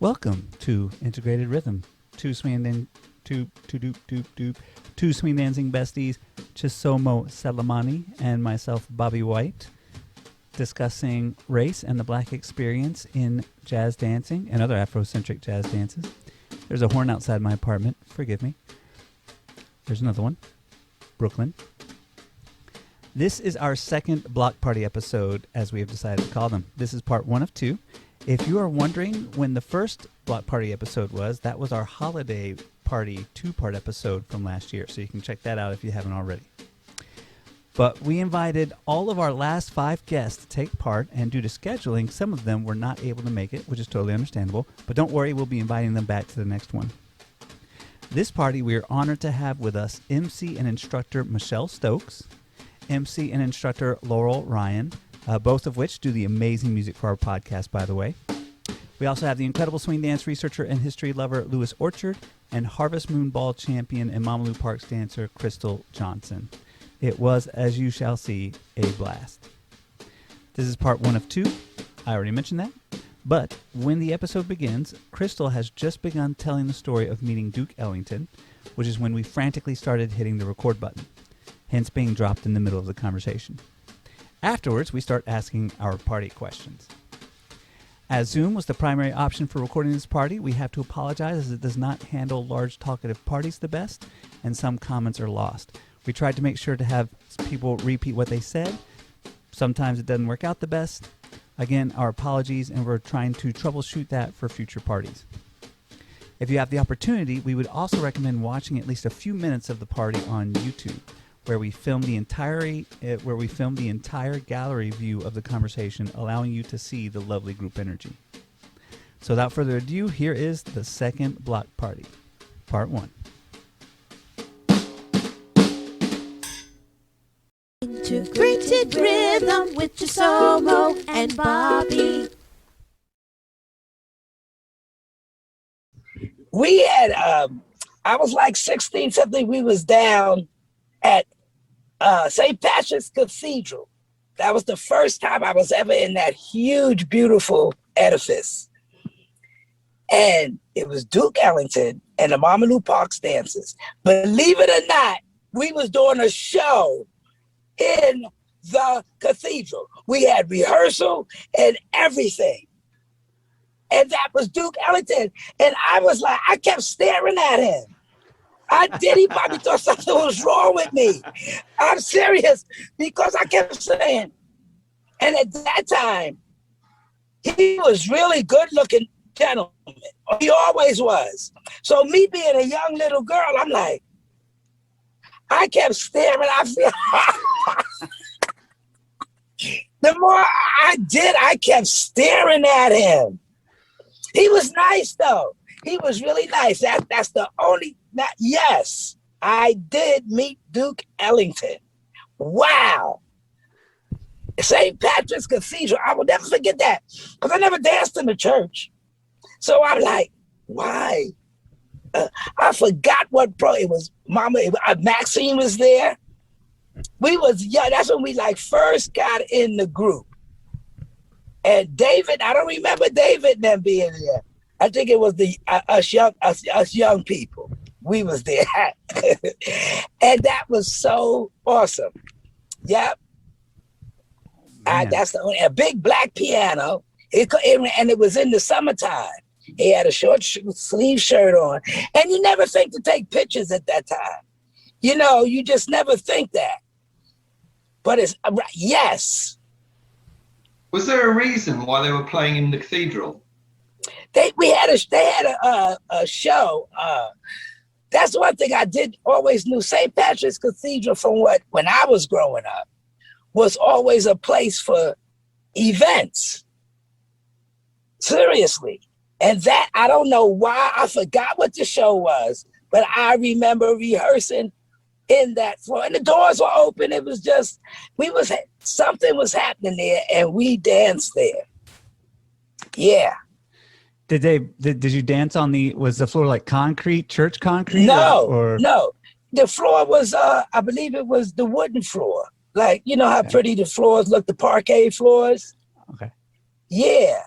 Welcome to Integrated Rhythm. Two swing dancing besties, Chisomo Salamani and myself, Bobby White, discussing race and the black experience in jazz dancing and other Afrocentric jazz dances. There's a horn outside my apartment. Forgive me. There's another one. Brooklyn. This is our second block party episode, as we have decided to call them. This is part 1 of 2. If you are wondering when the first block party episode was, that was our holiday party 2-part episode from last year. So you can check that out if you haven't already. But we invited all of our last 5 guests to take part, and due to scheduling, some of them were not able to make it, which is totally understandable. But don't worry, we'll be inviting them back to the next one. This party, we are honored to have with us MC and instructor Michelle Stokes, MC and instructor Laurel Ryan, both of which do the amazing music for our podcast, by the way. We also have the incredible swing dance researcher and history lover Louis Orchard, and Harvest Moon Ball champion and Mamalu Parks dancer Crystal Johnson. It was, as you shall see, a blast. This is part 1 of 2. I already mentioned that. But when the episode begins, Crystal has just begun telling the story of meeting Duke Ellington, which is when we frantically started hitting the record button, hence being dropped in the middle of the conversation. Afterwards, we start asking our party questions. As Zoom was the primary option for recording this party, we have to apologize as it does not handle large talkative parties the best, and some comments are lost. We tried to make sure to have people repeat what they said. Sometimes it doesn't work out the best. Again, our apologies, and we're trying to troubleshoot that for future parties. If you have the opportunity, we would also recommend watching at least a few minutes of the party on YouTube, where we filmed the entire gallery view of the conversation, allowing you to see the lovely group energy. So without further ado, here is the second block party, part 1. Integrated Rhythm with Chisomo and Bobby. We had, I was like 16, something. We was down at St. Patrick's Cathedral. That was the first time I was ever in that huge, beautiful edifice. And it was Duke Ellington and the Mamalu Parks dancers. Believe it or not, we was doing a show in the cathedral. We had rehearsal and everything. And that was Duke Ellington. And I was like, I kept staring at him. He probably thought something was wrong with me. I'm serious, because I kept saying, and at that time, he was really good-looking gentleman. He always was. So me being a young little girl, I'm like, I kept staring. I feel the more I did, I kept staring at him. He was nice, though. He was really nice. That's the only. Yes, I did meet Duke Ellington. Wow. St. Patrick's Cathedral. I will never forget that, because I never danced in the church. So I'm like, why? I forgot what it was. Maxine was there. We was young. That's when we first got in the group. And David, I don't remember David and them being there. I think it was us young people. We was there. And that was so awesome. Yep. That's a big black piano. And it was in the summertime. He had a short sleeve shirt on. And you never think to take pictures at that time. You know, you just never think that. But it's, yes. Was there a reason why they were playing in the cathedral? They had a show. That's one thing I did always knew. St. Patrick's Cathedral, when I was growing up, was always a place for events. Seriously. And that, I don't know why, I forgot what the show was, but I remember rehearsing in that floor, and the doors were open. It was just, something was happening there, and we danced there. Yeah. Did you dance on was the floor like concrete, church concrete? No. The floor was, I believe it was the wooden floor. Like, you know how pretty the floors look, the parquet floors? Okay. Yeah.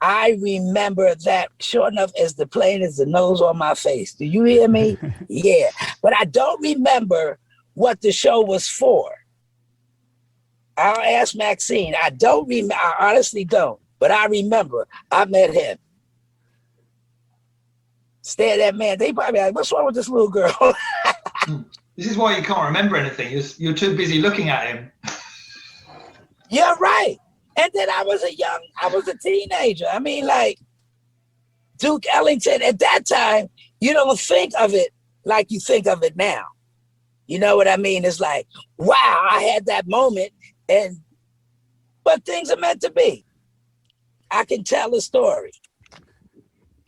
I remember that sure enough as the plain as the nose on my face. Do you hear me? Yeah. But I don't remember what the show was for. I'll ask Maxine. I don't remember. I honestly don't. But I remember I met him. Stare at that man. They probably like, what's wrong with this little girl? This is why you can't remember anything. You're too busy looking at him. You're right. And then I was a teenager. I mean, like Duke Ellington at that time, you don't think of it like you think of it now. You know what I mean? It's like, wow, I had that moment, but things are meant to be. I can tell a story.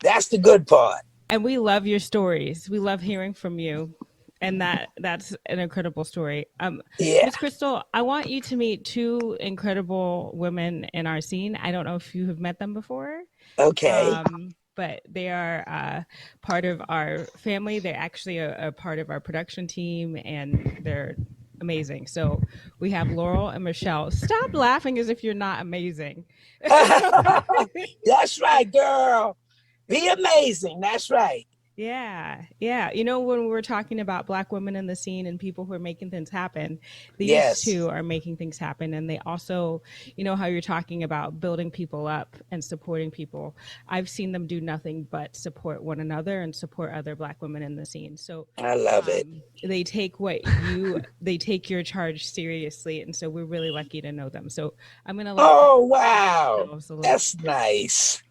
That's the good part. And we love your stories. We love hearing from you. And that's an incredible story. Yeah. Miss Crystal, I want you to meet two incredible women in our scene. I don't know if you have met them before. Okay. But they are part of our family. They're actually a part of our production team, and they're amazing. So we have Laurel and Michelle. Stop laughing as if you're not amazing. That's right, girl. Be amazing. That's right. Yeah. You know, when we were talking about Black women in the scene and people who are making things happen, these Yes. two are making things happen. And they also, you know, how you're talking about building people up and supporting people. I've seen them do nothing but support one another and support other Black women in the scene. So I love it. They take they take your charge seriously. And so we're really lucky to know them. So I'm going to Oh, wow. That's nice.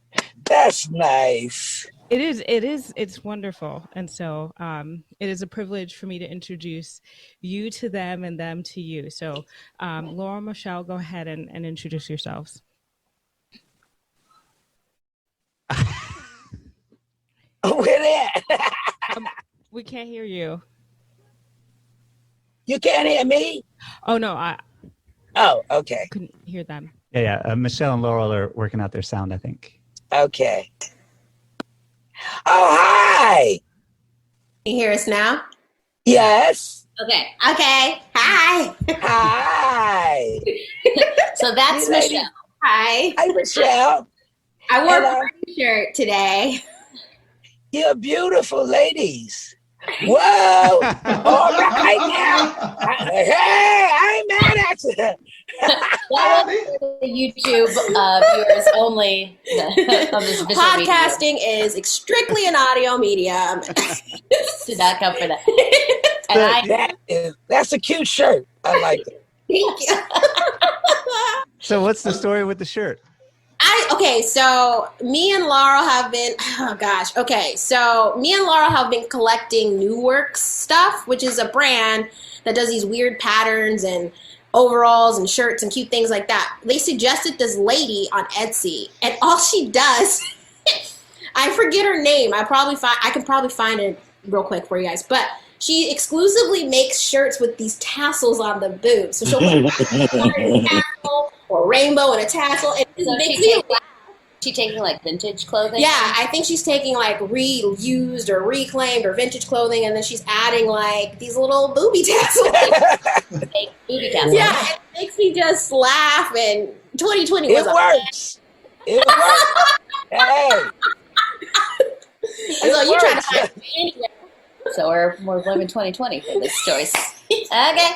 That's nice. It is. It's wonderful. And so it is a privilege for me to introduce you to them and them to you. So Laurel and Michelle, go ahead and introduce yourselves. Where they at? We can't hear you. You can't hear me? Oh, no, I okay. couldn't hear them. Yeah. Michelle and Laurel are working out their sound, I think. Okay. Oh, hi. You hear us now? Yes. Okay. Hi. Hi. So that's Hey, lady. Michelle. Hi. Hi, Michelle. I wore Hello. a party shirt today. You're beautiful ladies. Whoa. All right now. Hey, I ain't mad at you. That was for the YouTube viewers only of this visual Podcasting is strictly an audio medium. did not come for that. And That's a cute shirt. I like it. Thank you. So what's the story with the shirt? So me and Laurel have been, collecting New Works stuff, which is a brand that does these weird patterns and overalls and shirts and cute things like that. They suggested this lady on Etsy, and all she does, I forget her name. I could probably find it real quick for you guys, but she exclusively makes shirts with these tassels on the boobs. So she'll put a tassel or rainbow and a tassel. And So makes me laugh. she taking like vintage clothing? Yeah, I think she's taking like reused or reclaimed or vintage clothing, and then she's adding like these little booby tassels. Fake booty tassels. Yeah, it makes me just laugh. And 2020 was It works. It works. Hey. So you try to find me anyway. So we're living 2020 for this choice. Okay.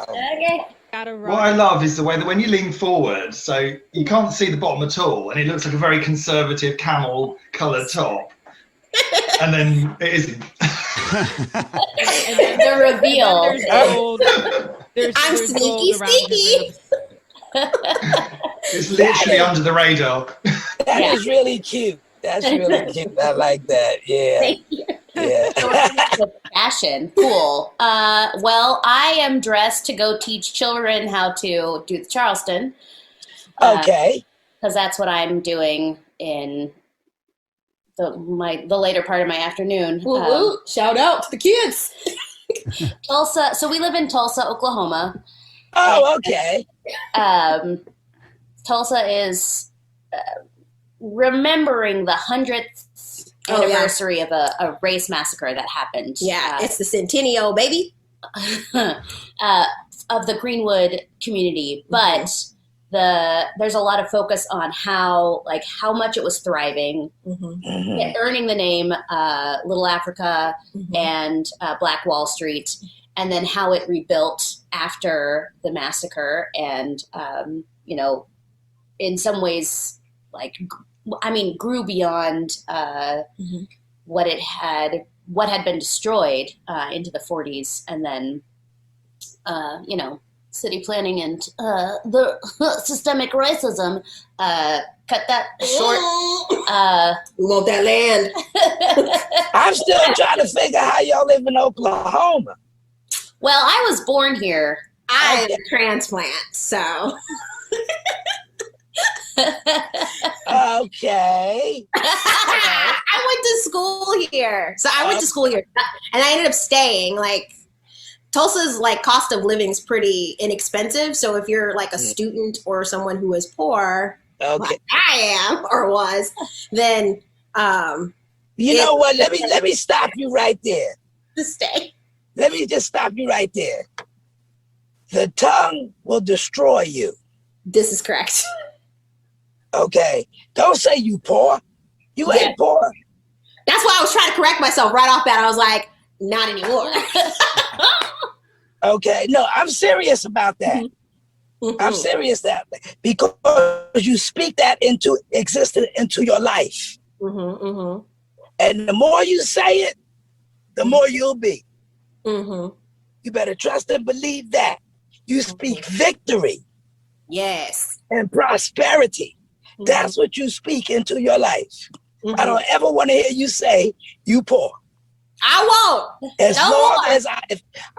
Okay. Got to What I love is the way that when you lean forward, so you can't see the bottom at all, and it looks like a very conservative camel coloured top. And then it isn't. And then the reveal. There's gold. I'm there's gold sneaky, around your sneaky. boobs. It's literally under the radar. That Yeah. is really cute. That's really cute. I like that. Yeah. Thank you. Yeah. Fashion. Cool. Well, I am dressed to go teach children how to do the Charleston. Okay. Because that's what I'm doing in the later part of my afternoon. Woo woo. Shout out to the kids. Tulsa. So we live in Tulsa, Oklahoma. Oh, okay. Tulsa is remembering the 100th anniversary of a race massacre that happened. Yeah, it's the Centennial, baby. Of the Greenwood community. But there's a lot of focus on how much it was thriving, earning the name Little Africa and Black Wall Street, and then how it rebuilt after the massacre, and in some ways, grew beyond what had been destroyed into the 40s, and then city planning and the systemic racism cut that short. We want that land. I'm still trying to figure how y'all live in Oklahoma. Well, I was born here. I am a transplant, so. Okay. I went to school here. So I went to school here, and I ended up staying. Like, Tulsa's cost of living is pretty inexpensive. So if you're a student or someone who is poor, like I am or was, then you know what? Let me stop you right there. To stay. Let me just stop you right there. The tongue will destroy you. This is correct. Okay. Don't say you poor. You ain't poor. That's why I was trying to correct myself right off bat. I was like, not anymore. Okay. No, I'm serious about that. I'm serious that because you speak that into existence, into your life. And the more you say it, the more you'll be. You better trust and believe that. You speak victory. Yes. And prosperity. That's what you speak into your life. I don't ever want to hear you say you poor. I won't. As long as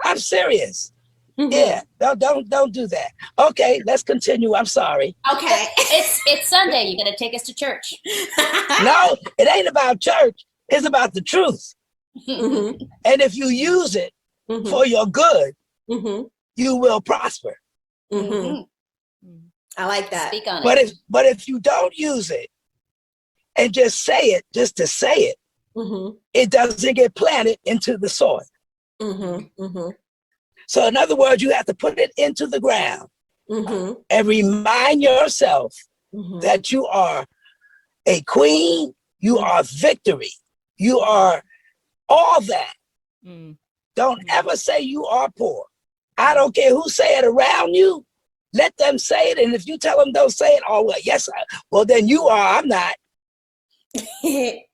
I'm serious. Yeah, don't do that. Okay, let's continue. I'm sorry. Okay. It's Sunday. You gotta take us to church. No, it ain't about church. It's about the truth. And if you use it for your good, you will prosper. I like that. Speak on it. But if you don't use it and just say it, just to say it, it doesn't get planted into the soil. So in other words, you have to put it into the ground and remind yourself that you are a queen, you are victory, you are all that. Don't ever say you are poor. I don't care who say it around you. Let them say it. And if you tell them don't say it, oh, well, yes, well, then you are, I'm not. I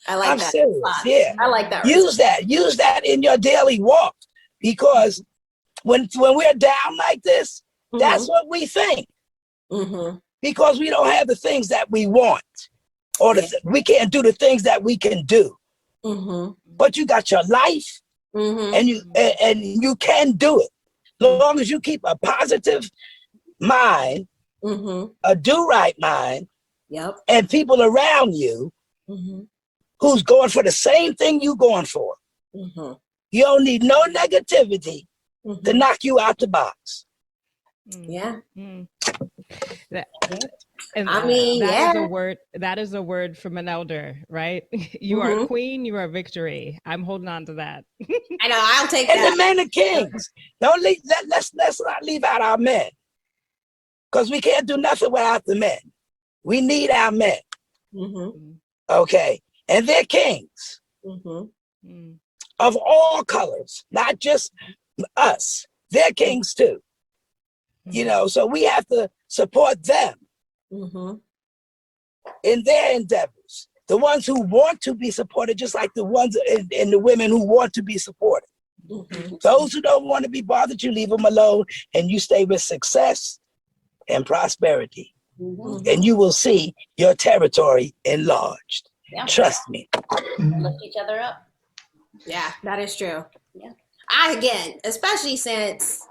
like I'm that. serious. Yeah. I like that. Use that in your daily walk, because when we're down like this, that's what we think. Because we don't have the things that we want, or we can't do the things that we can do. But you got your life, and you can do it. As long as you keep a positive mind, a do-right mind, and people around you who's going for the same thing you're going for. You don't need no negativity to knock you out the box. Yeah. That is a word from an elder, right? You are a queen, you are victory. I'm holding on to that. I know, I'll take that. And the men are kings. Let's not leave out our men, because we can't do nothing without the men. We need our men. Okay, and they're kings of all colors, not just us. They're kings too. So we have to support them in their endeavors. The ones who want to be supported, just like the ones and the women who want to be supported. Those who don't want to be bothered, you leave them alone, and you stay with success and prosperity. And you will see your territory enlarged. Yeah. Trust me. Lift each other up. Yeah, that is true. Yeah. Again, especially since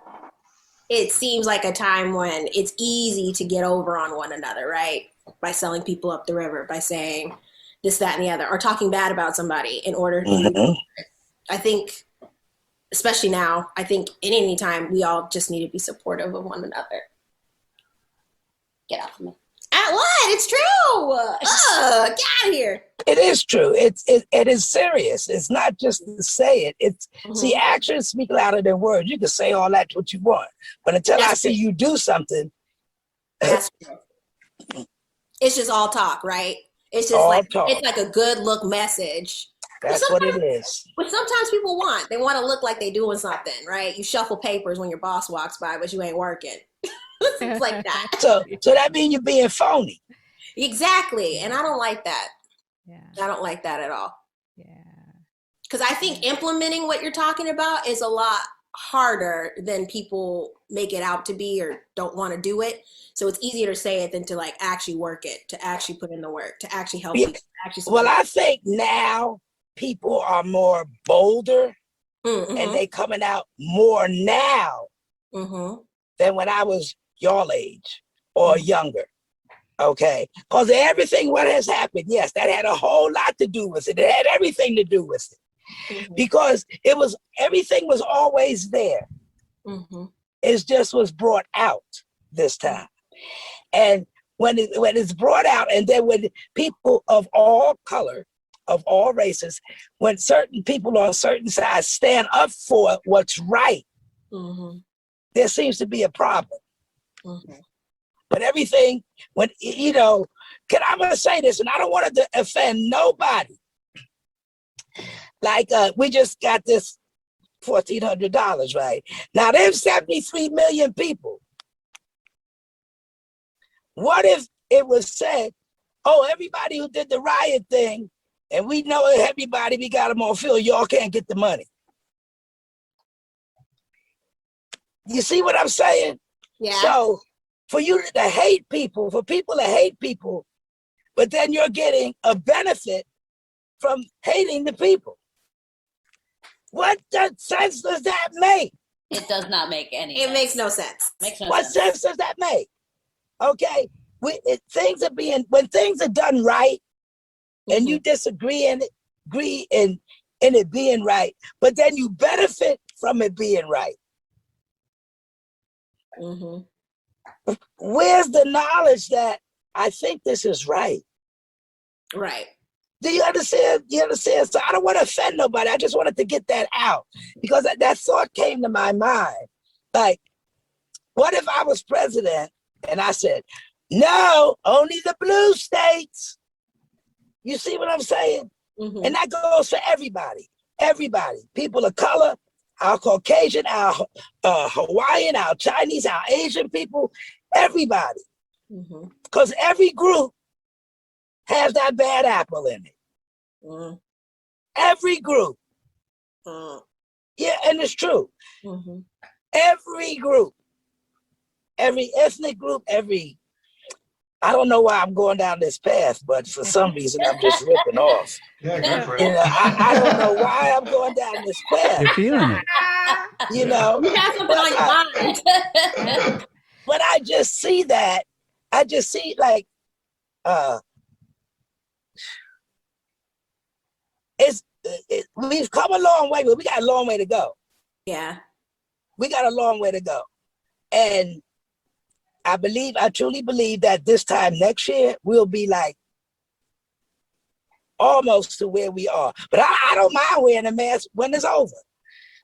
it seems like a time when it's easy to get over on one another, right? By selling people up the river, by saying this, that, and the other, or talking bad about somebody in order to, I think, especially now, I think in any time, we all just need to be supportive of one another. Get off of me. What? It's true. Get out of here. It is true. It is serious. It's not just to say it. See, actions speak louder than words. You can say all that what you want, but until I see you do something, That's true. It's just all talk, right? It's just All like talk. it's like a good look message. That's what it is. Which sometimes people want. They want to look like they doing something, right? You shuffle papers when your boss walks by, but you ain't working. It's like that. So that means you're being phony. Exactly. And I don't like that. Yeah. I don't like that at all. Yeah. Because I think implementing what you're talking about is a lot harder than people make it out to be or don't want to do it. So it's easier to say it than to like actually work it, to actually put in the work, to actually help people. Well, I think now people are more bolder Mm-hmm. and they coming out more now than when I was your age or younger. Okay, because everything what has happened, yes, that had a whole lot to do with it. It had everything to do with it because everything was always there. It just was brought out this time, and when it's brought out, and then when people of all color, of all races, when certain people on certain sides stand up for what's right, there seems to be a problem. But everything, when, I'm going to say this, and I don't want to offend nobody. Like, we just got this $1,400, right? Now, there's 73 million people. What if it was said, oh, everybody who did the riot thing, and we know everybody, we got them on film, y'all can't get the money. You see what I'm saying? Yeah. So, for you to hate people, for people to hate people, but then you're getting a benefit from hating the people. What sense does that make? It does not make any It sense. makes no sense. What sense does that make? Okay, when things are done right, and you disagree and agree in it being right, but then you benefit from it being right. Where's the knowledge that I think this is right? Right. Do you understand? So I don't want to offend nobody. I just wanted to get that out because that thought came to my mind. Like, what if I was president and I said, no, only the blue states? You see what I'm saying? And that goes for everybody. Everybody. People of color, our Caucasian, our Hawaiian, our Chinese, our Asian people, everybody. Because every group has that bad apple in it. Every group. Yeah, and it's true. Every group, every ethnic group, I don't know why I'm going down this path, but for some reason I'm just ripping off. Yeah, go for it. I don't know why I'm going down this path. You're feeling it. You got something on your mind. But I just see that. I just see like we've come a long way, but we got a long way to go. Yeah. We got a long way to go. And I truly believe that this time next year, we'll be like almost to where we are. But I don't mind wearing a mask when it's over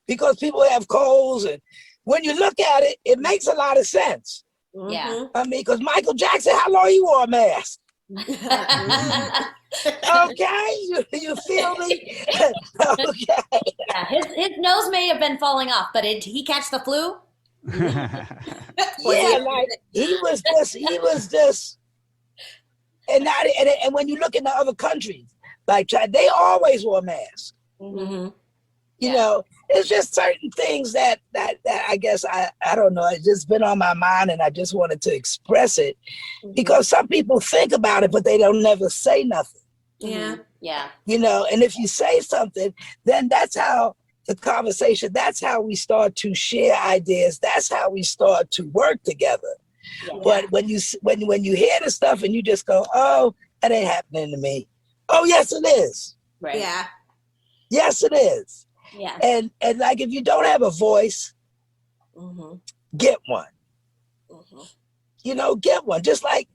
because people have colds. And when you look at it, it makes a lot of sense. Yeah. I mean, because Michael Jackson, how long he wore a mask? Okay, you feel me? Okay. Yeah, his nose may have been falling off, but did he catch the flu? Yeah, like he was just, and when you look in the other countries, like they always wore masks. You know, it's just certain things that I guess I don't know. It's just been on my mind, and I just wanted to express it because some people think about it, but they don't never say nothing. Yeah. Yeah. You know, and if you say something, then that's how the conversation. That's how we start to share ideas. That's how we start to work together. Yeah. But when you hear the stuff and you just go, "Oh, that ain't happening to me." Oh, yes, it is. Right. Yeah. Yes, it is. Yeah. And like if you don't have a voice, get one. You know, get one. Just like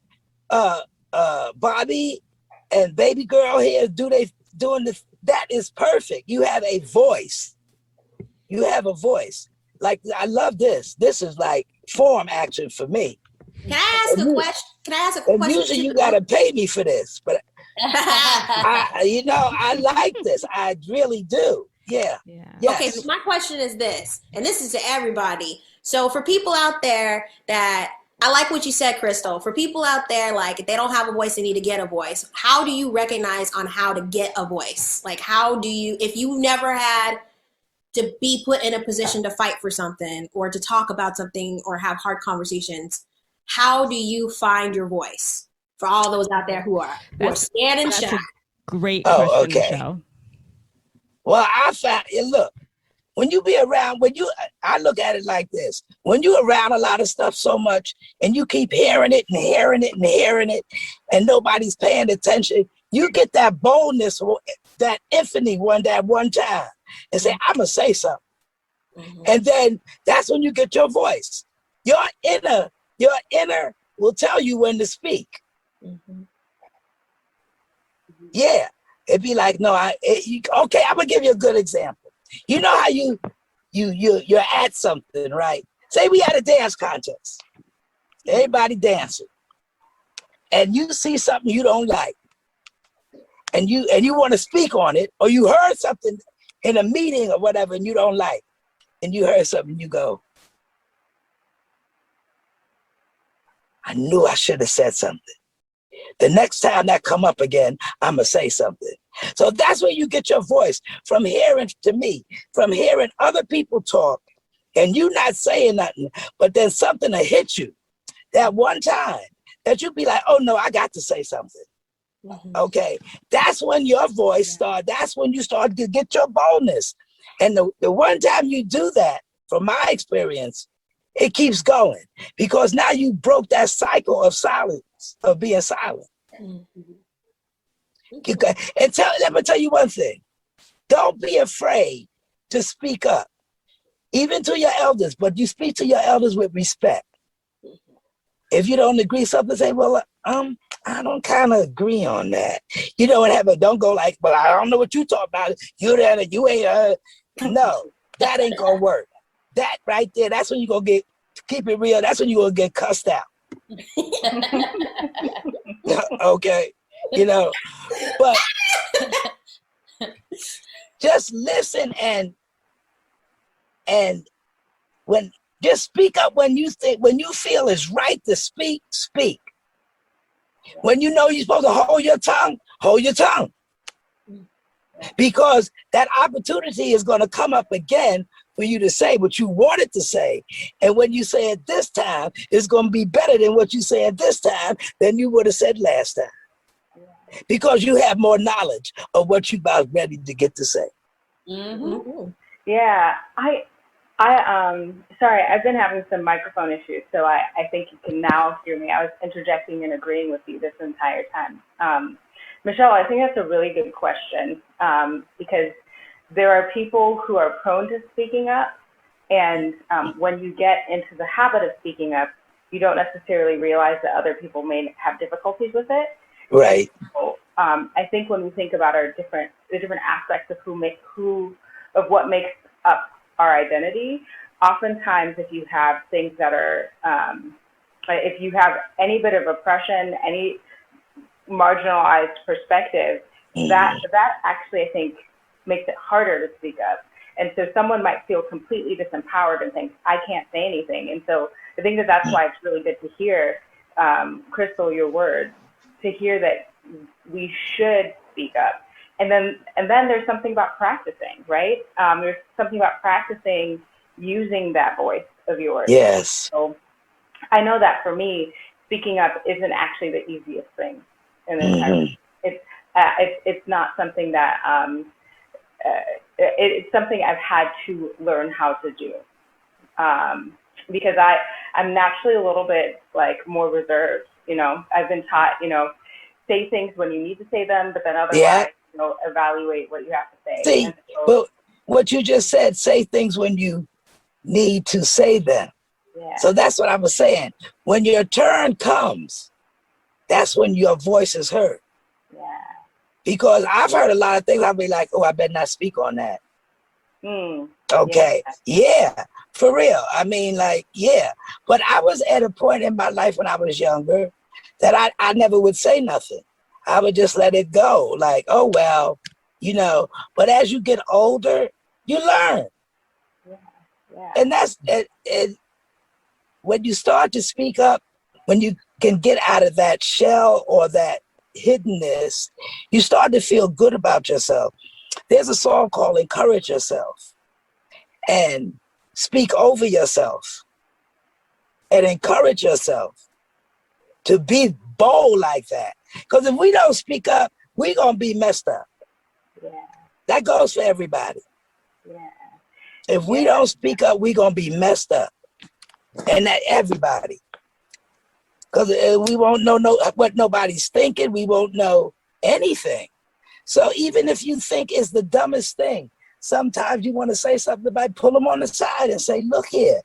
Bobby and baby girl here doing this. That is perfect. You have a voice. You have a voice. Like I love this. This is like form action for me. Can I ask a question? Can I ask a And question? usually you gotta pay me for this, but I like this. I really do. Yeah. Yeah. Yes. Okay, so my question is this, and this is to everybody. So for people out there that, I like what you said, Crystal. For people out there, like, if they don't have a voice, they need to get a voice. How do you recognize on how to get a voice? Like, how do you, if you never had to be put in a position to fight for something or to talk about something or have hard conversations, how do you find your voice? For all those out there who are scared and shy. Great Oh, question, okay. Michelle. Well, I found, look, when you be around, I look at it like this. When you're around a lot of stuff so much and you keep hearing it and hearing it and hearing it and nobody's paying attention, you get that boldness, that epiphany that one time and say, I'm going to say something. Mm-hmm. And then that's when you get your voice. Your inner will tell you when to speak. Mm-hmm. Yeah. It'd be like, no, okay, I'm gonna give you a good example. You know how you're at something, right? Say we had a dance contest. Everybody dancing. And you see something you don't like. And you want to speak on it, or you heard something in a meeting or whatever and you don't like. And you heard something, you go, I knew I should have said something. The next time that come up again, I'm going to say something. So that's where you get your voice, from hearing to me, from hearing other people talk and you not saying nothing, but then something will hit you that one time that you be like, oh no, I got to say something. Mm-hmm. Okay. That's when your voice that's when you start to get your boldness. And the one time you do that, from my experience, it keeps going because now you broke that cycle of silence, of being silent. Mm-hmm. And let me tell you one thing. Don't be afraid to speak up, even to your elders, but you speak to your elders with respect. If you don't agree something, say, well, I don't kind of agree on that. You don't go like, well, I don't know what you talk about. You ain't, no, that ain't gonna work. That right there, that's when you gonna keep it real. That's when you gonna get cussed out. Okay, but just listen and just speak up when you feel it's right to speak. When you know you're supposed to hold your tongue. Because that opportunity is going to come up again for you to say what you wanted to say. And when you say it this time, it's going to be better than what you said this time than you would have said last time. Because you have more knowledge of what you're about ready to get to say. Mm-hmm. Yeah, sorry, I've been having some microphone issues, so I think you can now hear me. I was interjecting and agreeing with you this entire time. Michelle, I think that's a really good question because there are people who are prone to speaking up, and when you get into the habit of speaking up, you don't necessarily realize that other people may have difficulties with it. Right. So, I think when we think about the different aspects of what makes up our identity, oftentimes if you have things that are, if you have any bit of oppression, any marginalized perspective, that actually, I think, makes it harder to speak up. And so someone might feel completely disempowered and think, I can't say anything. And so I think that's why it's really good to hear, Crystal, your words, to hear that we should speak up. And then there's something about practicing, right? There's something about practicing using that voice of yours. Yes. So I know that for me, speaking up isn't actually the easiest thing in the entire. It's not something that it's something I've had to learn how to do because I'm naturally a little bit like more reserved. I've been taught, say things when you need to say them, but then otherwise, evaluate what you have to say. See, but what you just said, say things when you need to say them. Yeah. So that's what I was saying. When your turn comes, that's when your voice is heard. Yeah. Because I've heard a lot of things, I'll be like, oh, I better not speak on that. Okay. Yeah, for real. I mean, like, yeah. But I was at a point in my life when I was younger that I never would say nothing. I would just let it go. Like, oh, well, you know. But as you get older, you learn. Yeah. And that's it. When you start to speak up, when you can get out of that shell or that hiddenness, you start to feel good about yourself. There's a song called Encourage Yourself and speak over yourself and encourage yourself to be bold like that. Because if we don't speak up, we're going to be messed up. Yeah. That goes for everybody. Yeah. If we don't speak up, we're going to be messed up. And that everybody. Because we won't know what nobody's thinking. We won't know anything. So even if you think it's the dumbest thing, sometimes you want to say something about, pull them on the side and say, look here,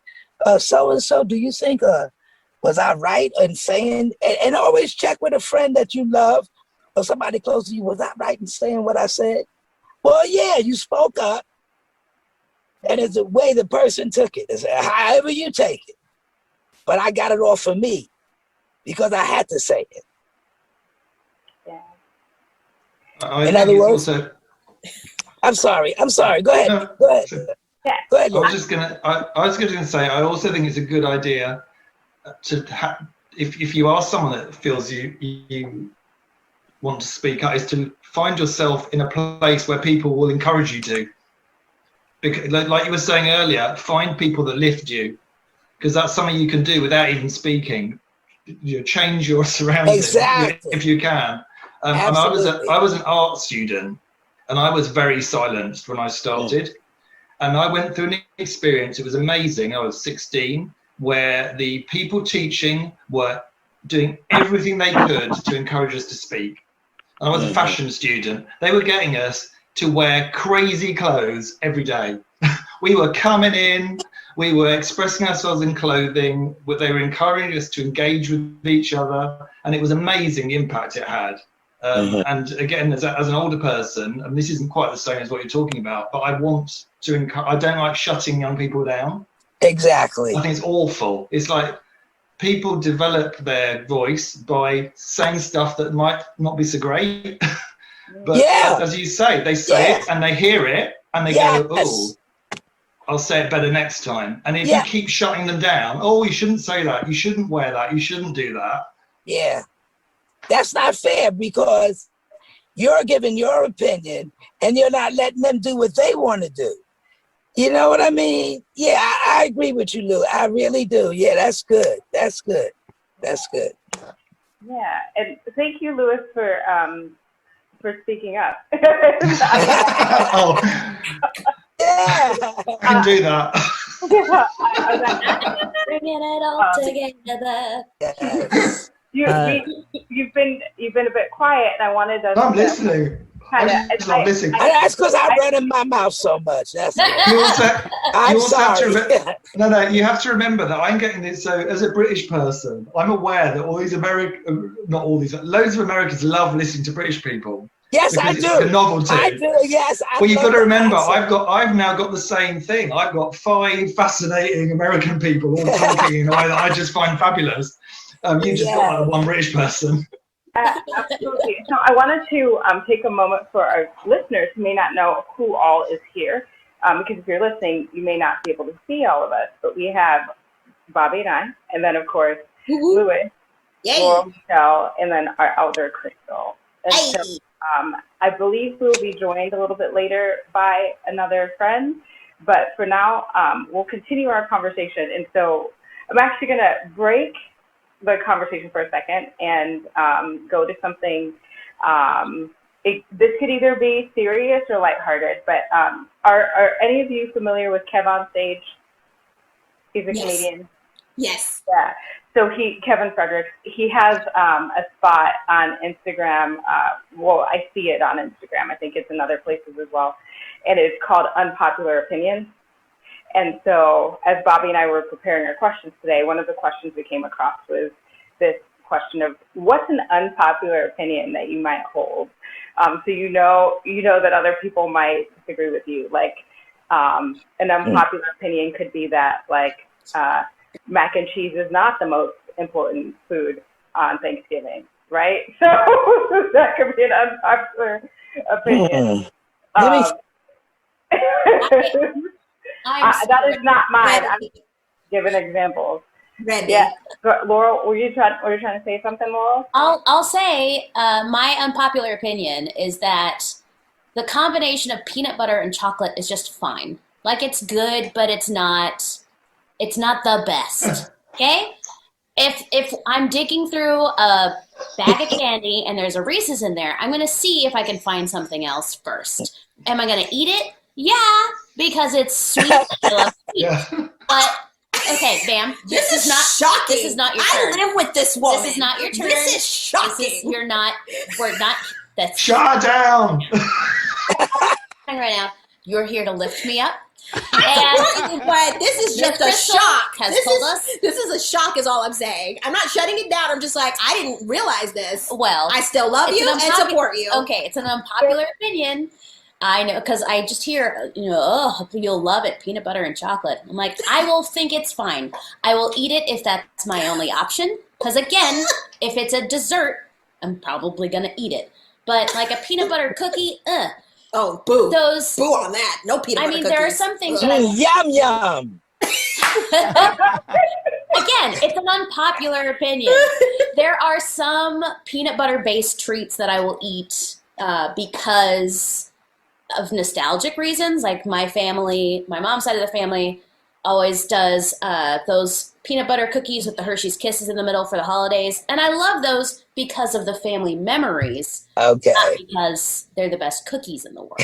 so-and-so, do you think, was I right in saying, and always check with a friend that you love or somebody close to you, was I right in saying what I said? Well, yeah, you spoke up. And it's the way the person took it. It's however you take it. But I got it all for me because I had to say it. Yeah. In other words, also... I'm sorry. Go ahead. No, Go ahead. Yeah. Go ahead. I was just gonna say, I also think it's a good idea to if you are someone that feels you want to speak up, is to find yourself in a place where people will encourage you to. Because, like you were saying earlier, find people that lift you, because that's something you can do without even speaking. You know, change your surroundings if you can. And I was an art student, and I was very silenced when I started. And I went through an experience. It was amazing. I was 16, where the people teaching were doing everything they could to encourage us to speak. And I was a fashion student. They were getting us to wear crazy clothes every day. We were coming in, we were expressing ourselves in clothing, they were encouraging us to engage with each other, and it was amazing the impact it had. And again, as an older person, and this isn't quite the same as what you're talking about, but I want to I don't like shutting young people down. Exactly. I think it's awful. It's like people develop their voice by saying stuff that might not be so great. But as you say, they say it and they hear it and they go, oh, I'll say it better next time. And if you keep shutting them down, oh, you shouldn't say that, you shouldn't wear that, you shouldn't do that. Yeah. That's not fair, because you're giving your opinion and you're not letting them do what they want to do. You know what I mean? Yeah, I agree with you, Lou. I really do. Yeah, that's good. That's good. That's good. Yeah, and thank you, Louis, for speaking up. Oh, yeah, I can do that. Bringing it all together. Yes. You've been a bit quiet, and I wanted to. I'm listening. I'm listening. That's because I run in my mouth so much. That's you also have to no, you have to remember that I'm getting this. So as a British person, I'm aware that loads of Americans love listening to British people. Yes, I do. It's like a novelty. I do. Yes. Well, you've got to remember, I've now got the same thing. I've got 5 fascinating American people all talking in a way that I just find fabulous. You just got like one British person. Absolutely. So I wanted to take a moment for our listeners who may not know who all is here, because if you're listening, you may not be able to see all of us, but we have Bobby and I, and then of course Louis, Laurel Michelle, and then our elder Crystal. And so, I believe we'll be joined a little bit later by another friend, but for now, we'll continue our conversation. And so I'm actually going to break the conversation for a second and go to something. This could either be serious or lighthearted, but are any of you familiar with Kev on Stage? He's a comedian. Yes. Yeah. So Kevin Fredericks, he has a spot on Instagram. Well, I see it on Instagram. I think it's in other places as well. And it's called Unpopular Opinions. And so as Bobby and I were preparing our questions today, one of the questions we came across was this question of what's an unpopular opinion that you might hold? So you know that other people might disagree with you. Like, An unpopular opinion could be that like mac and cheese is not the most important food on Thanksgiving, right? So that could be an unpopular opinion. That is not mine. I'm giving examples. Ready. Yeah, Laurel, were you trying to say something, Laurel? I'll say my unpopular opinion is that the combination of peanut butter and chocolate is just fine. Like, it's good, but it's not the best. Okay? If I'm digging through a bag of candy and there's a Reese's in there, I'm going to see if I can find something else first. Am I going to eat it? Yeah, because it's sweet. I love sweet. Yeah. But okay, Bam. This is not shocking. This is not your turn. I live with this woman. This is not your turn. This is shocking. We're not. That's Shut down. right now. You're here to lift me up. But this is just a shock. This is a shock is all I'm saying. I'm not shutting it down. I'm just like, I didn't realize this. Well, I still love you and support you. Okay, it's an unpopular opinion. I know, because I just hear, you'll love it, peanut butter and chocolate. I'm like, I will think it's fine. I will eat it if that's my only option. Because again, if it's a dessert, I'm probably going to eat it. But like a peanut butter cookie, Oh, boo. Those, boo on that. No peanut butter cookies. There are some things that Yum, yum. Again, it's an unpopular opinion. There are some peanut butter-based treats that I will eat because of nostalgic reasons. Like my mom's side of the family always does those peanut butter cookies with the Hershey's Kisses in the middle for the holidays. And I love those because of the family memories. Okay. Not because they're the best cookies in the world.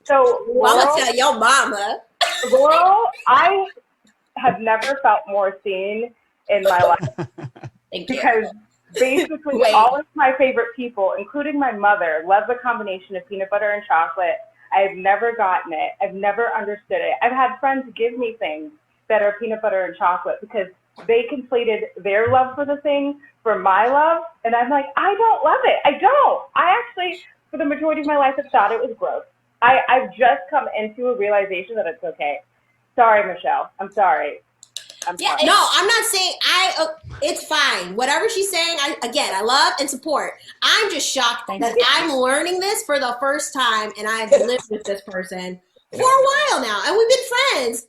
So, Mama tell your mama. Laurel, I have never felt more seen in my life. Thank you. Because basically all of my favorite people, including my mother, love the combination of peanut butter and chocolate. I've never gotten it. I've never understood it. I've had friends give me things that are peanut butter and chocolate because they conflated their love for the thing for my love. And I'm like, I don't love it. I don't. I actually, for the majority of my life, have thought it was gross. I've just come into a realization that it's okay. Sorry, Michelle. I'm sorry. Yeah, no, I'm not saying it's fine. Whatever she's saying, I love and support. I'm just shocked that I'm learning this for the first time, and I've lived with this person for a while now, and we've been friends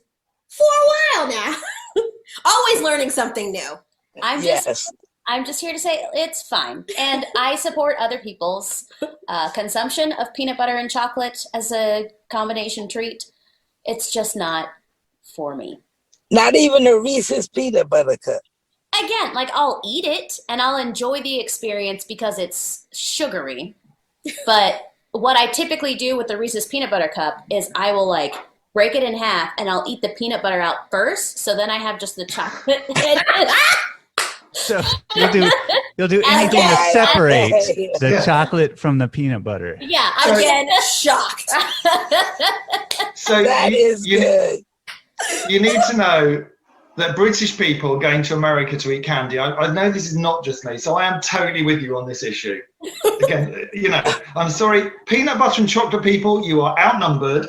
for a while now. Always learning something new. I'm just here to say it's fine, and I support other people's consumption of peanut butter and chocolate as a combination treat. It's just not for me. Not even a Reese's peanut butter cup. Again, like I'll eat it and I'll enjoy the experience because it's sugary. But what I typically do with the Reese's peanut butter cup is I will like break it in half and I'll eat the peanut butter out first. So then I have just the chocolate. So you'll do anything to separate the chocolate from the peanut butter. Yeah, again, shocked. So That is good. You need to know that British people going to America to eat candy, I know this is not just me, so I am totally with you on this issue. Again, I'm sorry, peanut butter and chocolate people, you are outnumbered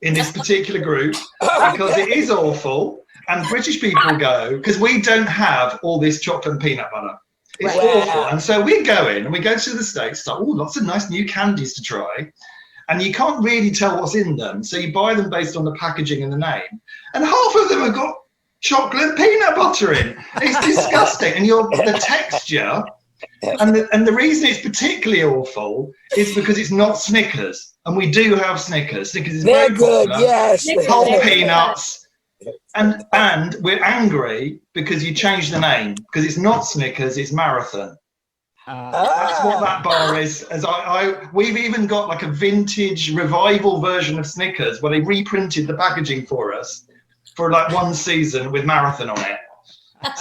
in this particular group because it is awful. And British people go, because we don't have all this chocolate and peanut butter. It's awful. And so we go in and we go to the States, so, lots of nice new candies to try. And you can't really tell what's in them. So you buy them based on the packaging and the name. And half of them have got chocolate and peanut butter in. It's disgusting. And the texture, and the reason it's particularly awful is because it's not Snickers. And we do have Snickers. Snickers is They're very good, popular. yes. Whole peanuts. And we're angry because you changed the name. Because it's not Snickers, it's Marathon. That's what that bar is. We've even got like a vintage revival version of Snickers where they reprinted the packaging for us for like one season with Marathon on it.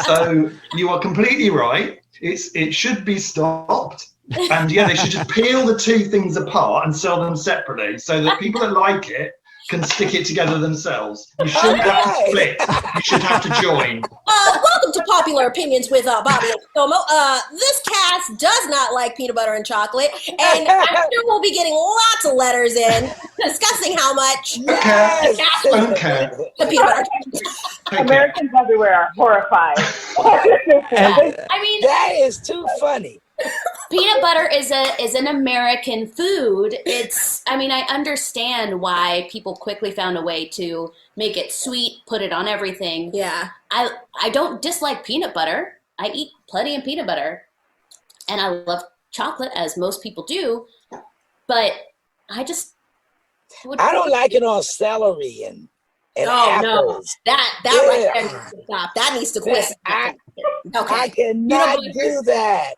So you are completely right. It should be stopped. And they should just peel the two things apart and sell them separately so that people that like it can stick it together themselves. You shouldn't have to split. You should have to join. Welcome to Popular Opinions with Bobby and Tomo. This cast does not like peanut butter and chocolate, and I'm sure we'll be getting lots of letters in discussing how much Don't care. the peanut butter. Americans everywhere are horrified. I mean, That is too funny. peanut butter is an American food. I understand why people quickly found a way to make it sweet, put it on everything. Yeah. I don't dislike peanut butter. I eat plenty of peanut butter. And I love chocolate, as most people do. But I just I don't like it on celery and apples. That right there needs to stop. That needs to quit. I Okay. cannot do that.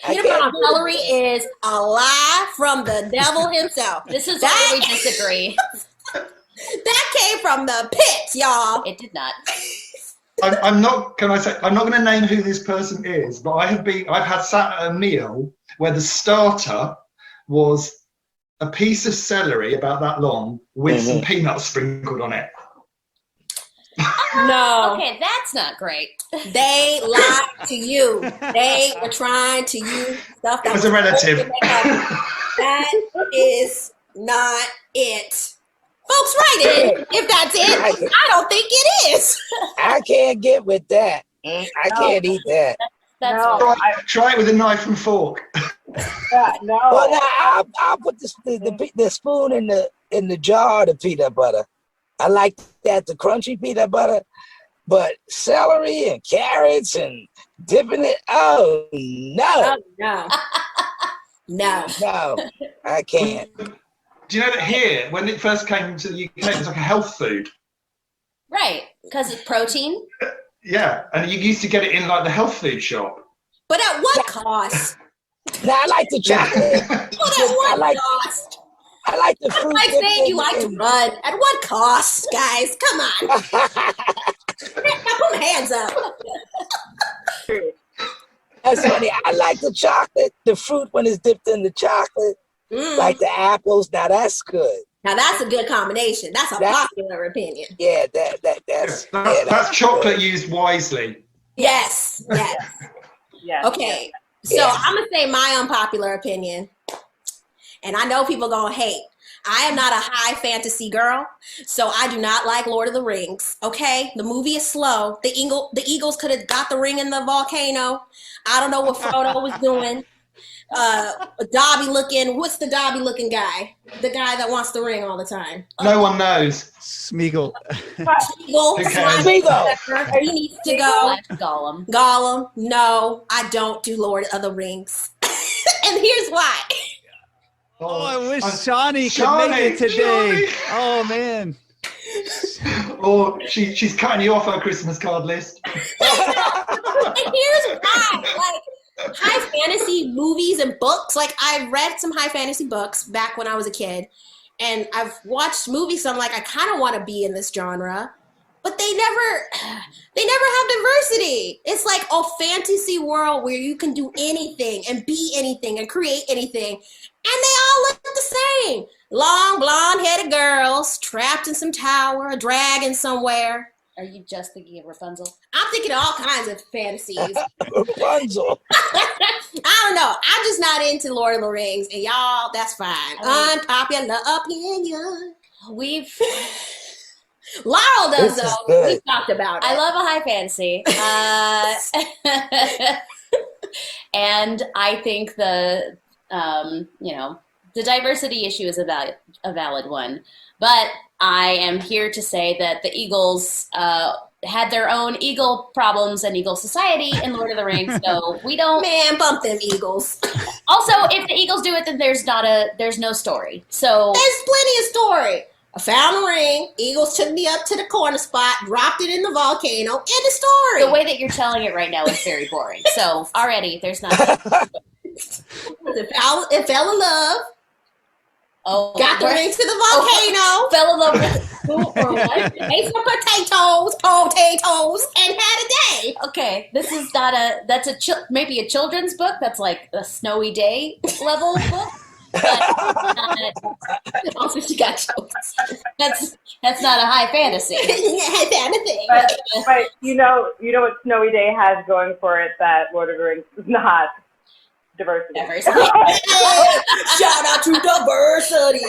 Peanut butter on celery is a lie from the devil himself. This is why we disagree. That came from the pit, y'all. It did not. I'm not. Can I say? I'm not going to name who this person is, but I've had sat at a meal where the starter was a piece of celery about that long with some peanuts sprinkled on it. No. Okay, that's not great. They lied to you. They were trying to use stuff that It was a relative. That is not it. Folks, write in if that's it. I don't think it is. I can't get with that. I can't eat that. That's No. Try it with a knife and fork. No. Well, now I'll put the spoon in the jar of peanut butter. I like that, the crunchy peanut butter, but celery and carrots and dipping it. Oh no, no, I can't. Do you know that here, when it first came to the UK, it was like a health food? right, because it's protein. Yeah, and you used to get it in like the health food shop. But at what cost? Now I like the chocolate. But at what cost? I like the fruit. Like saying you like to run. At what cost, guys? Come on. Now put my hands up. That's funny. I like the chocolate, the fruit when it's dipped in the chocolate, like the apples. Now that's good. Now that's a good combination. That's a popular opinion. Yeah, that's That's chocolate used wisely. Yes. Yes. Okay. So I'm gonna say my unpopular opinion. And I know people gonna hate. I am not a high fantasy girl, so I do not like Lord of the Rings. Okay, the movie is slow. The Eagles could have got the ring in the volcano. I don't know what Frodo was doing. Dobby looking. What's the Dobby looking guy? The guy that wants the ring all the time. No one knows. Smeagol. Smeagol. He needs to go. Gollum. Gollum. No, I don't do Lord of the Rings, and here's why. Oh, I wish Shawnee could make it today. Shawnee. Oh, man. Or she's cutting you off her Christmas card list. And here's why. Like, high fantasy movies and books. Like, I read some high fantasy books back when I was a kid. And I've watched movies, so I'm like, I kind of want to be in this genre. But they never have diversity. It's like a fantasy world where you can do anything and be anything and create anything. And they all look the same. Long, blonde-headed girls trapped in some tower, a dragon somewhere. Are you just thinking of Rapunzel? I'm thinking of all kinds of fantasies. Rapunzel. I don't know. I'm just not into Lord of the Rings. And y'all, that's fine. Unpopular opinion. Laurel does, though. We've talked about it. I love a high fantasy. And I think the diversity issue is a valid one. But I am here to say that the Eagles had their own Eagle problems and Eagle society in Lord of the Rings, so we don't. Man, bump them Eagles. Also, if the Eagles do it, then there's no story. So there's plenty of story. I found a ring. Eagles took me up to the corner spot, dropped it in the volcano. End of story. The way that you're telling it right now is very boring. So already there's not. It fell in love. Oh, got the ring to the volcano. Fell in love with who or what? Ate some potatoes, and had a day. Okay, this is not maybe a children's book. That's like a snowy day level book. Also, she got jokes. That's not a high fantasy. High fantasy. But you know what Snowy Day has going for it that Lord of the Rings is not diversity. Shout out to diversity.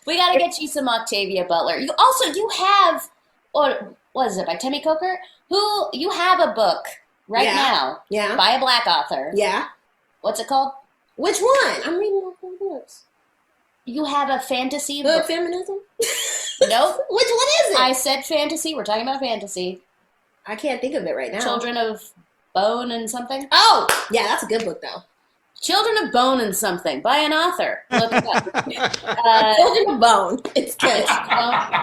We got to get you some Octavia Butler. You have, or what is it, by Timmy Coker? You have a book right now by a Black author. Yeah. What's it called? Which one? I'm reading all four books. You have a fantasy Hood book. feminism? Nope. Which one is it? I said fantasy. We're talking about fantasy. I can't think of it right now. Children of Bone and something. Oh, yeah, that's a good book though. Children of Bone and something by an author. Look it up. Children of Bone. It's good.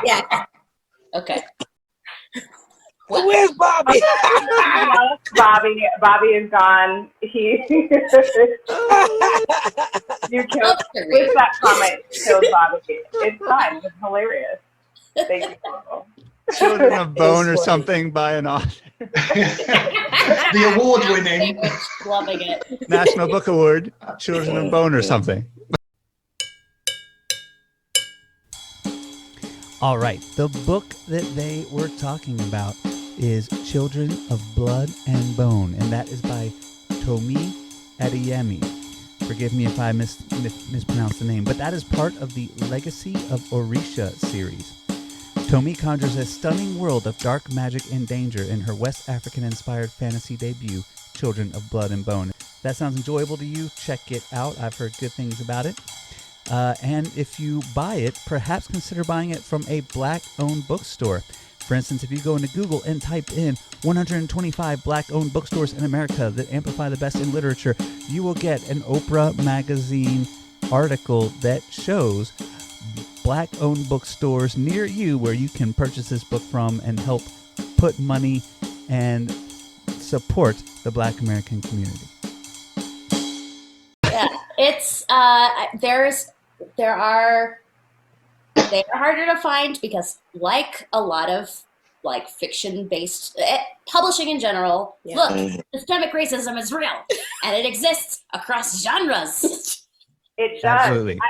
Yeah. Okay. Where's Bobby? Bobby is gone. You killed with that comment. Killed Bobby. It's fine. It's hilarious. Thank you. Children of Bone or something by an author. The award-winning. Loving it. National Book Award. Children of Bone or something. All right. The book that they were talking about is Children of Blood and Bone, and that is by Tomi Adeyemi. Forgive me if I mispronounced the name, but that is part of the Legacy of Orisha series. Tomi conjures a stunning world of dark magic and danger in her West African-inspired fantasy debut, Children of Blood and Bone. If that sounds enjoyable to you, check it out. I've heard good things about it. And if you buy it, perhaps consider buying it from a Black-owned bookstore. For instance, if you go into Google and type in 125 Black-owned bookstores in America that amplify the best in literature, you will get an Oprah magazine article that shows Black-owned bookstores near you where you can purchase this book from and help put money and support the Black American community. Yeah, it's they're harder to find because, like a lot of like fiction-based publishing in general, look, systemic racism is real and it exists across genres. It does. Absolutely.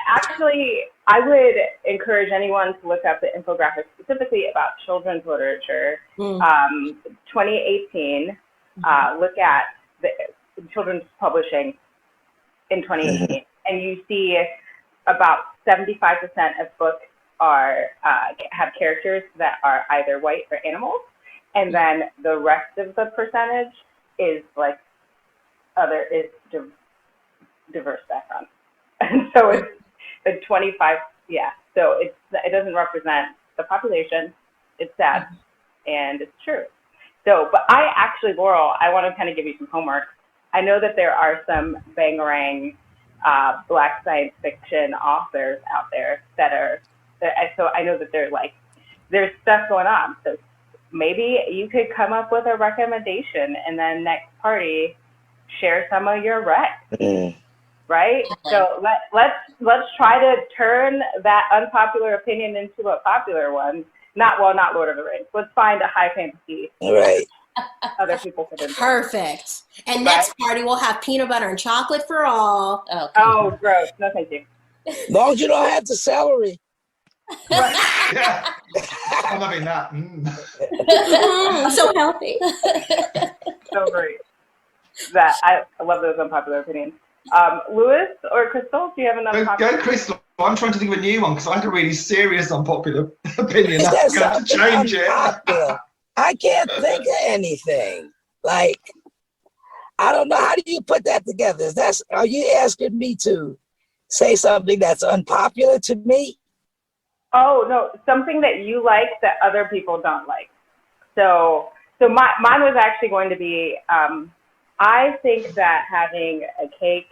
I would encourage anyone to look up the infographic specifically about children's literature. 2018. Look at the children's publishing in 2018, and you see about 75% of books have characters that are either white or animals, and then the rest of the percentage is like diverse backgrounds. And so it's the 25, so it doesn't represent the population. It's sad, and it's true. So, but Laurel, I want to kind of give you some homework. I know that there are some bangarang Black science fiction authors out there so I know that there's stuff going on. So maybe you could come up with a recommendation and then next party share some of your rec. Right? So let's try to turn that unpopular opinion into a popular one. Not Lord of the Rings. Let's find a high fantasy. Right. Other people could enjoy. Perfect. And next party we'll have peanut butter and chocolate for all. Oh, gross. No, thank you. As long as you don't have the celery. Yeah. I'm having that. So healthy. So great. I love those unpopular opinions. Lewis or Crystal, do you have an unpopular? Go, Crystal. I'm trying to think of a new one because I had a really serious unpopular opinion. I'm going to have to change it. I can't think of anything. Like, I don't know. How do you put that together? Are you asking me to say something that's unpopular to me? Oh, no, something that you like that other people don't like. So mine was actually going to be, I think that having a cake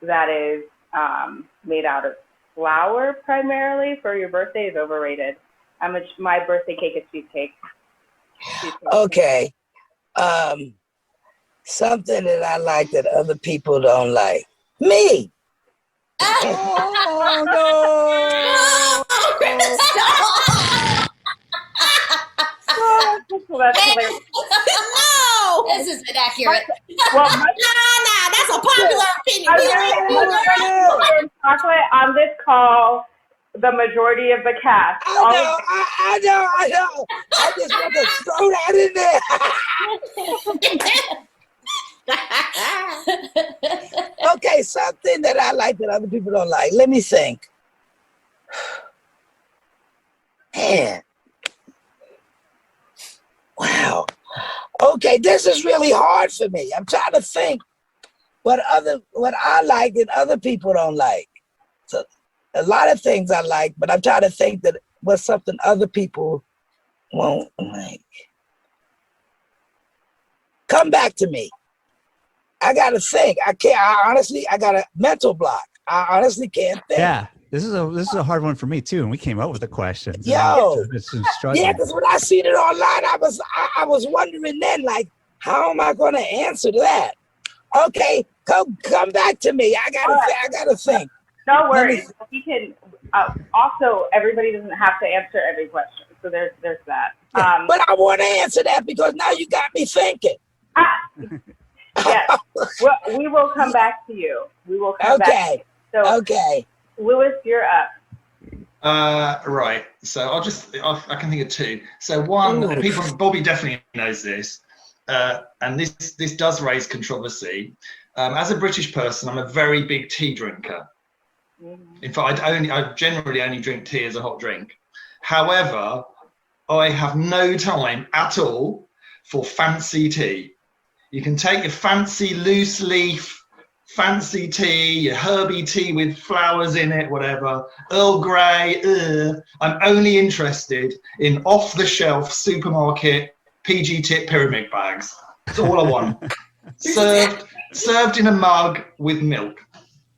that is made out of flour primarily for your birthday is overrated. My birthday cake is cheesecake. Okay. Something that I like that other people don't like. Me. Oh, no. No! This is inaccurate. Well, Nah, that's a popular opinion. chocolate on this call. The majority of the cast. I know. I just want to throw that in there. Okay, something that I like that other people don't like. Let me think. Man. Wow. Okay, this is really hard for me. I'm trying to think what I like and other people don't like. So a lot of things I like, but I'm trying to think that what's something other people won't like. Come back to me. I gotta think. I got a mental block. I honestly can't think. Yeah, this is a hard one for me too, and we came up with the questions. Yo, struggling. yeah, because when I seen it online, I was wondering then, like, how am I going to answer that? Okay, come back to me. I gotta think. No worries. We can. Also, everybody doesn't have to answer every question, so there's that. But I want to answer that because now you got me thinking. Yes, we will come back to you. We will come back. Okay. So, okay. Lewis, you're up. Right. So I can think of two. So one, Bobby definitely knows this, and this does raise controversy. As a British person, I'm a very big tea drinker. In fact, I generally only drink tea as a hot drink. However, I have no time at all for fancy tea. You can take your fancy loose leaf, fancy tea, your herby tea with flowers in it, whatever, Earl Grey. I'm only interested in off-the-shelf supermarket PG tip pyramid bags. That's all I want. served in a mug with milk.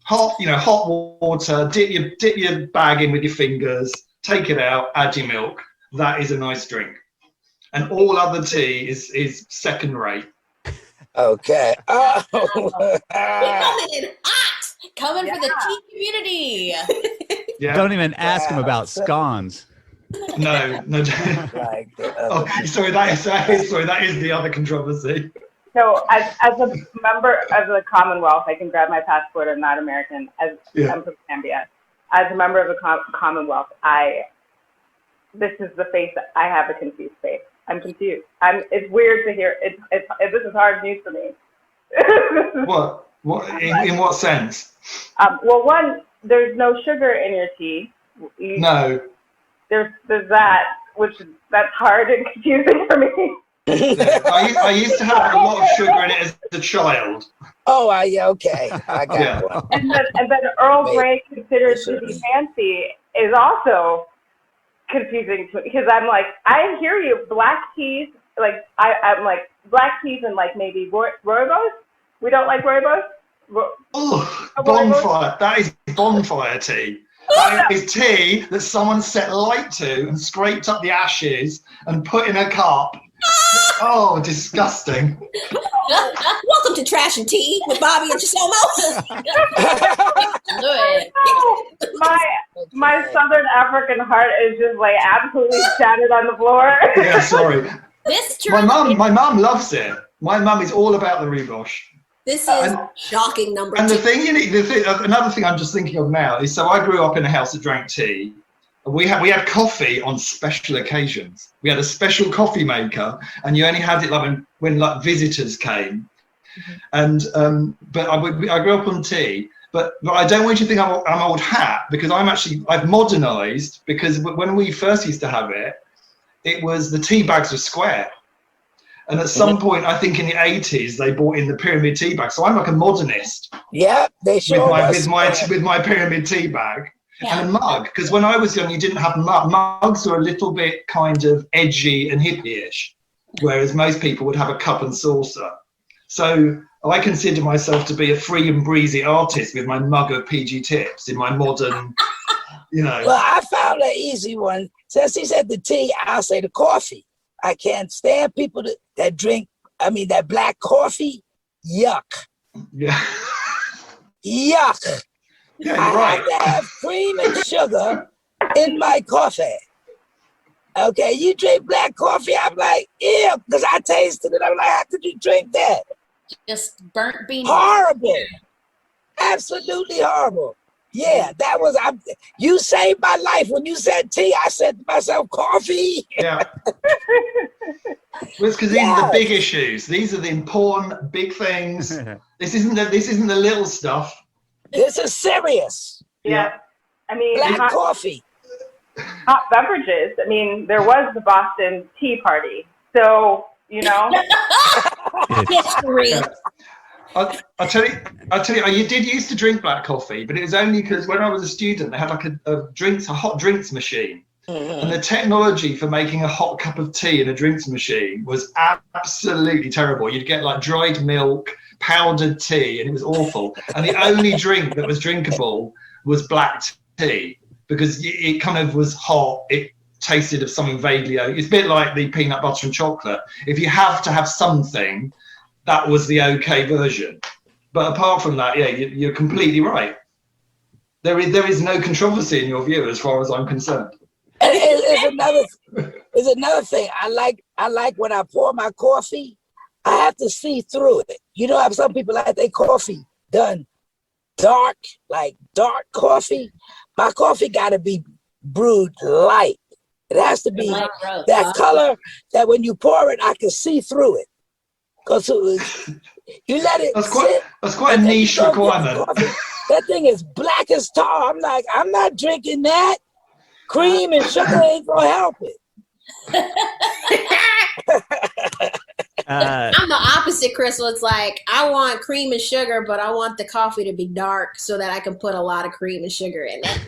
Hot water, dip your bag in with your fingers, take it out, add your milk. That is a nice drink. And all other tea is second rate. Okay. Oh. We're coming in hot. Coming for the tea community. Yeah. Don't even ask him about scones. No. Sorry, that is the other controversy. So, as a member of the Commonwealth, I can grab my passport. I'm not American. I'm from Zambia. As a member of the Commonwealth, this is the face. I have a confused face. I'm confused. It's weird to hear. This is hard news for me. What? In what sense? Well, one, there's no sugar in your tea. No. There's that, that's hard and confusing for me. I used to have a lot of sugar in it as a child. Oh, yeah, okay. I got one. And then Earl Grey considered to be fancy is also confusing to me because I'm like, I hear you, black teas, like I'm like black teas and like maybe rooibos. We don't like rooibos. Bonfire. That is bonfire tea. That is tea that someone set light to and scraped up the ashes and put in a cup. Oh, disgusting. Welcome to Trash and Tea with Bobby and Giselle. My Southern African heart is just like absolutely shattered on the floor. Yeah, sorry. My mum loves it. My mum is all about the rhubarb. This is shocking number and two. Another thing I'm just thinking of now is, so I grew up in a house that drank tea. We had coffee on special occasions. We had a special coffee maker, and you only had it like when like visitors came. Mm-hmm. But I grew up on tea. But I don't want you to think I'm old hat, because I've modernized, because when we first used to have it, it was the tea bags were square. And at some point, I think in the 80s, they brought in the pyramid tea bag. So I'm like a modernist. Yeah, they sure with my pyramid tea bag. Yeah. And a mug, because when I was young, you didn't have mugs were a little bit kind of edgy and hippie-ish, whereas most people would have a cup and saucer. So I consider myself to be a free and breezy artist with my mug of PG tips in my modern, Well, I found an easy one. Since he said the tea, I'll say the coffee. I can't stand people that drink, that black coffee. Yuck. Yeah. Yuck. Yeah, I right. have to have cream and sugar in my coffee. Okay, you drink black coffee, I'm like, ew, because I tasted it. I'm like, how could you drink that? Just burnt bean. Horrible. absolutely horrible. Yeah, that was. You saved my life when you said tea. I said to myself, coffee. Yeah. Well, it's because these are the big issues. These are the important big things. This isn't the little stuff. This is serious. Yeah. I mean, Black coffee. hot beverages. I mean, there was the Boston Tea Party. So, you know. History. I'll tell you, you did used to drink black coffee, but it was only because when I was a student, they had like a hot drinks machine. And the technology for making a hot cup of tea in a drinks machine was absolutely terrible. You'd get like dried milk, powdered tea, and it was awful. And the only drink that was drinkable was black tea because it kind of was hot. It tasted of something vaguely. It's a bit like the peanut butter and chocolate. If you have to have something, that was the okay version. But apart from that, yeah, you're completely right. There is no controversy in your view as far as I'm concerned. Is another thing. I like when I pour my coffee, I have to see through it. You know how some people like their coffee done dark, like dark coffee. My coffee got to be brewed light. It has to be that color that when you pour it, I can see through it. Because you let it That's quite a niche requirement. That thing is black as tar. I'm like, I'm not drinking that. Cream and sugar ain't gonna help it. I'm the opposite, Crystal. It's like I want cream and sugar, but I want the coffee to be dark so that I can put a lot of cream and sugar in it.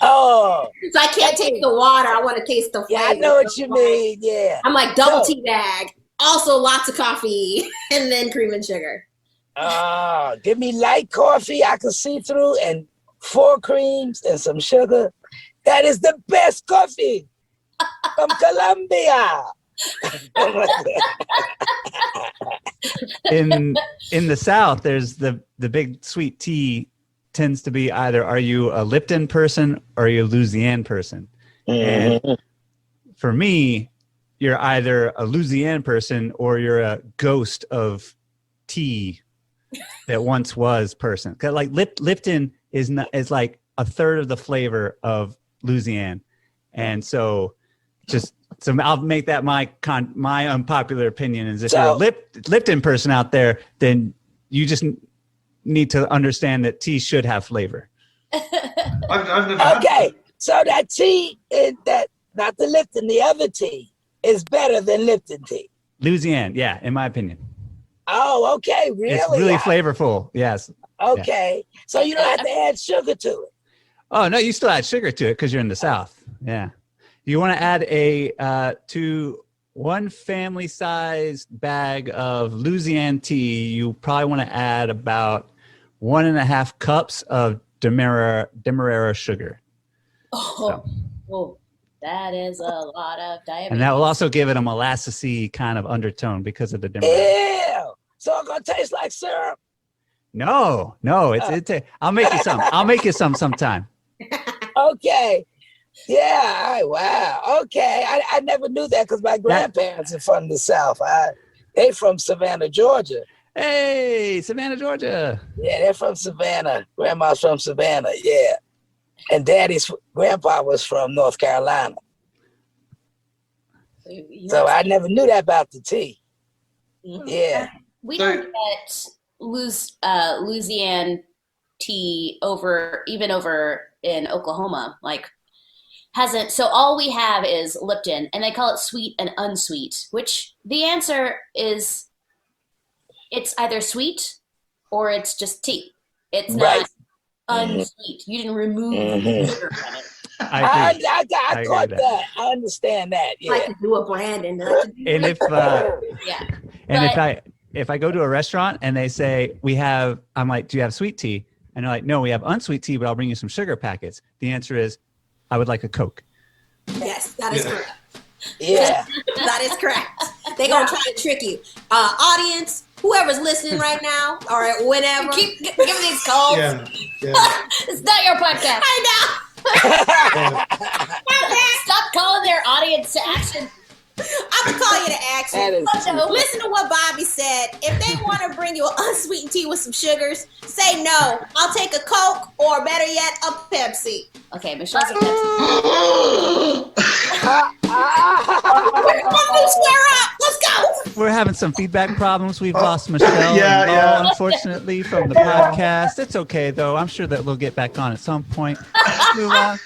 Oh, so I can't taste the water. I want to taste the flavor. Yeah, I know what you mean. Yeah, I'm like double tea bag. Also, lots of coffee and then cream and sugar. Give me light coffee I can see through and 4 creams and some sugar. That is the best coffee from Colombia. in the South, there's the big sweet tea tends to be either are you a Lipton person or are you a Louisiana person? And for me, you're either a Louisiana person or you're a ghost of tea that once was person. 'Cause like Lipton is like a third of the flavor of Louisiana, and so I'll make that my unpopular opinion is if you're a Lipton person out there, then you just need to understand that tea should have flavor. I've never Okay, so that tea is that not the Lipton, the other tea is better than Lipton tea. Louisiana, yeah, in my opinion. Oh, okay, really? It's really flavorful. Yes. Okay, so you don't have to add sugar to it. Oh no, you still add sugar to it because you're in the South. Yeah. You want to add to 1 family-sized bag of Louisiana tea, you probably want to add about 1.5 cups of Demerara sugar. Oh, that is a lot of diabetes. And that will also give it a molasses-y kind of undertone because of the Demerara. Ew! So it's gonna taste like syrup? No, I'll make you some. I'll make you some sometime. Okay. Yeah. Wow. Okay. I never knew that because my grandparents are from the South. They from Savannah, Georgia. Hey, Savannah, Georgia. Yeah, they're from Savannah. Grandma's from Savannah. Yeah. And grandpa was from North Carolina. So I never knew that about the tea. Yeah. We don't get Louisiana tea over in Oklahoma. So all we have is Lipton, and they call it sweet and unsweet, which the answer is it's either sweet or it's just tea. It's not unsweet. You didn't remove the sugar from it. I caught that. I understand that. Yeah. I like to do a brand and And if I go to a restaurant and they say I'm like, do you have sweet tea? And they're like, no, we have unsweet tea, but I'll bring you some sugar packets. The answer is, I would like a Coke. Yes, that is correct. Yeah. That is correct. They're going to try to trick you. Audience, whoever's listening right now or whenever. Keep giving these calls. Yeah. It's not your podcast. I know. Stop calling their audience to action. I'm gonna call you to action. That is true. Listen to what Bobby said. If they want to bring you an unsweetened tea with some sugars, say no. I'll take a Coke or better yet, a Pepsi. Okay, Michelle's a Pepsi. Square up. Let's go. We're having some feedback problems. We've lost Michelle Yeah, and yeah. Laurel, unfortunately, from the podcast. It's okay, though. I'm sure that we'll get back on at some point. Let's move on.